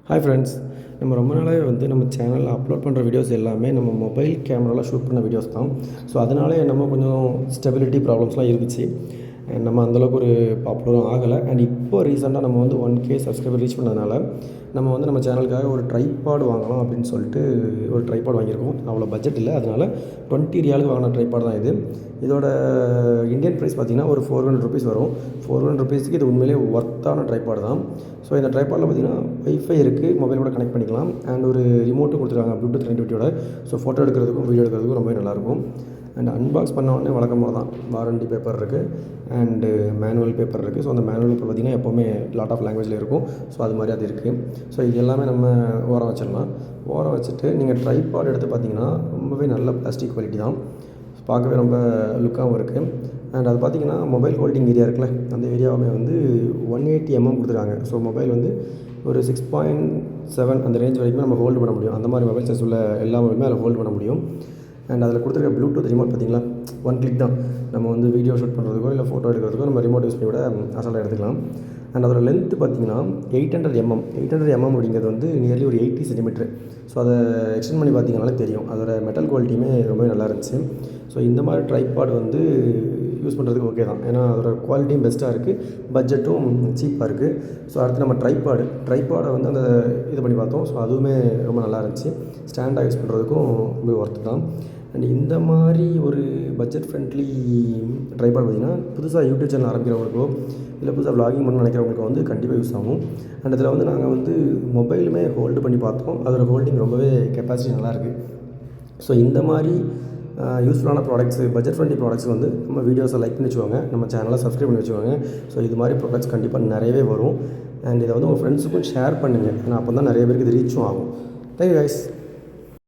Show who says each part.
Speaker 1: Hi friends, நம்ம ரொம்ப நாளாகவே நம்ம சேனலில் அப்லோட் பண்ணுற வீடியோஸ் எல்லாமே நம்ம மொபைல் கேமராவில் ஷூட் பண்ண வீடியோஸ் தான். ஸோ அதனாலே நம்ம கொஞ்சம் ஸ்டெபிலிட்டி ப்ராப்ளம்ஸ்லாம் இருந்துச்சு. நம்ம அந்தளவுக்கு ஒரு பாப்புலரும் ஆகலை. அண்ட் இப்போ ரீசெண்டாக நம்ம 1K சப்ஸ்கிரைபர் ரீச் பண்ணதுனால நம்ம சேனலுக்காக ஒரு ட்ரைபாட் வாங்கலாம் அப்படின்னு சொல்லிட்டு ஒரு ட்ரைபாட் வாங்கியிருக்கோம். அவ்வளோ பட்ஜெட் இல்லை, அதனால் 20 ரியாலுக்கு வாங்கின ட்ரைபாட் தான் இது. இதோட இந்தியன் ப்ரைஸ் பார்த்திங்கன்னா ஒரு 400 ருபீஸ் வரும். 400 ருபீஸுக்கு இது உண்மையிலே ஒர்த்தான ட்ரைபாட் தான். ஸோ இந்த ட்ரைபாடில் பார்த்திங்கன்னா வைஃபை இருக்குது, மொபைல் கூட கனெக்ட் பண்ணிக்கலாம். அண்ட் ஒரு ரிமோட்டும் கொடுத்துருக்காங்க ப்ளூடூத் கனெக்டிவிட்டியோட. ஸோ ஃபோட்டோ எடுக்கிறதுக்கும் வீடியோ எடுக்கிறதுக்கும் ரொம்பவே நல்லாயிருக்கும். அண்ட் அன்பாக்ஸ் பண்ண உடனே வழக்கம் போல தான் வாரண்டி பேப்பர் இருக்குது அண்டு மேனுவல் பேப்பர் இருக்குது. ஸோ அந்த மேனுவல் பேப்பர் பார்த்திங்கன்னா எப்போவுமே லாட் ஆஃப் லாங்குவேஜில் இருக்கும். ஸோ அது மாதிரி அது இருக்குது. ஸோ இது எல்லாமே நம்ம ஓரம் வச்சிடலாம். ஓரம் வச்சுட்டு நீங்கள் ட்ரைபாட் எடுத்து பார்த்திங்கன்னா ரொம்பவே நல்ல பிளாஸ்டிக் குவாலிட்டி தான். பார்க்கவே ரொம்ப லுக்காகவும் இருக்குது. அண்ட் அது பார்த்திங்கன்னா மொபைல் ஹோல்டிங் ஏரியா இருக்குல்ல, அந்த ஏரியாவுமே 180 mm கொடுத்துருக்காங்க. ஸோ மொபைல் ஒரு 6.7 அந்த ரேஞ்ச் வரைக்கும் நம்ம ஹோல்டு பண்ண முடியும். அந்த மாதிரி மொபைல் சைஸ் உள்ள எல்லா மொபைலுமே அதில் ஹோல்டு பண்ண முடியும். அண்ட் அதில் கொடுத்துருக்க ப்ளூடூத் ரிமோட் பார்த்திங்களா, 1 கிளிக் தான். நம்ம வீடியோ ஷூட் பண்ணுறதுக்கோ இல்லை ஃபோட்டோ எடுக்கிறதுக்கோ நம்ம ரிமோட் யூஸ் பண்ணி கூட அசால்ட்டாக எடுத்துக்கலாம். அண்ட் அதோட லென்த்து பார்த்திங்கன்னா 800 mm. 800 mm அப்படிங்கிறது நியர்லி ஒரு 80 சென்டிமீட்டர். ஸோ அதை எக்ஸ்டெண்ட் பண்ணி பார்த்திங்கனாலே தெரியும். அதோட மெட்டல் குவாலிட்டியுமே ரொம்பவே நல்லா இருந்துச்சு. ஸோ இந்த மாதிரி ட்ரைபாட் யூஸ் பண்ணுறதுக்கு ஓகே தான். ஏன்னா அதோட குவாலிட்டியும் பெஸ்ட்டாக இருக்குது, பட்ஜெட்டும் சீப்பாக இருக்குது. ஸோ அடுத்து நம்ம ட்ரைபாடை அந்த இது பண்ணி பார்த்தோம். ஸோ அதுவுமே ரொம்ப நல்லா இருந்துச்சு. ஸ்டாண்டாக யூஸ் பண்ணுறதுக்கும் ரொம்ப ஒர்த்து தான். அண்ட் இந்த மாதிரி ஒரு பட்ஜெட் ஃப்ரெண்ட்லி ட்ரைபாட் பார்த்திங்கன்னா புதுசாக யூடியூப் சேனல் ஆரம்பிக்கிறவங்களுக்கோ இல்லை புதுசாக விளாகிங் பண்ண நினைக்கிறவங்களுக்கோ கண்டிப்பாக யூஸ் ஆகும். அண்ட் இதில் நாங்கள் மொபைலுமே ஹோல்டு பண்ணி பார்த்தோம். அதோட ஹோல்டிங் ரொம்பவே கெப்பாசிட்டி நல்லாயிருக்கு. ஸோ இந்த மாதிரி யூஸ்ஃபுல்லான ப்ராடக்ட்ஸு, பட்ஜெட் ஃப்ரெண்ட்லி ப்ராடக்ட்ஸ் நம்ம வீடியோஸை லைக் பண்ணி வச்சுக்கோங்க, நம்ம சேனலை சப்ஸ்கிரைப் பண்ணி வச்சுக்கோங்க. ஸோ இது மாதிரி ப்ராடக்ட்ஸ் கண்டிப்பாக நிறையவே வரும். அண்ட் இதை உங்கள் ஃப்ரெண்ட்ஸுக்கும் ஷேர் பண்ணுங்கள். ஏன்னா அப்போ தான் நிறைய பேருக்கு இது ரீச்சும் ஆகும். Thank you guys.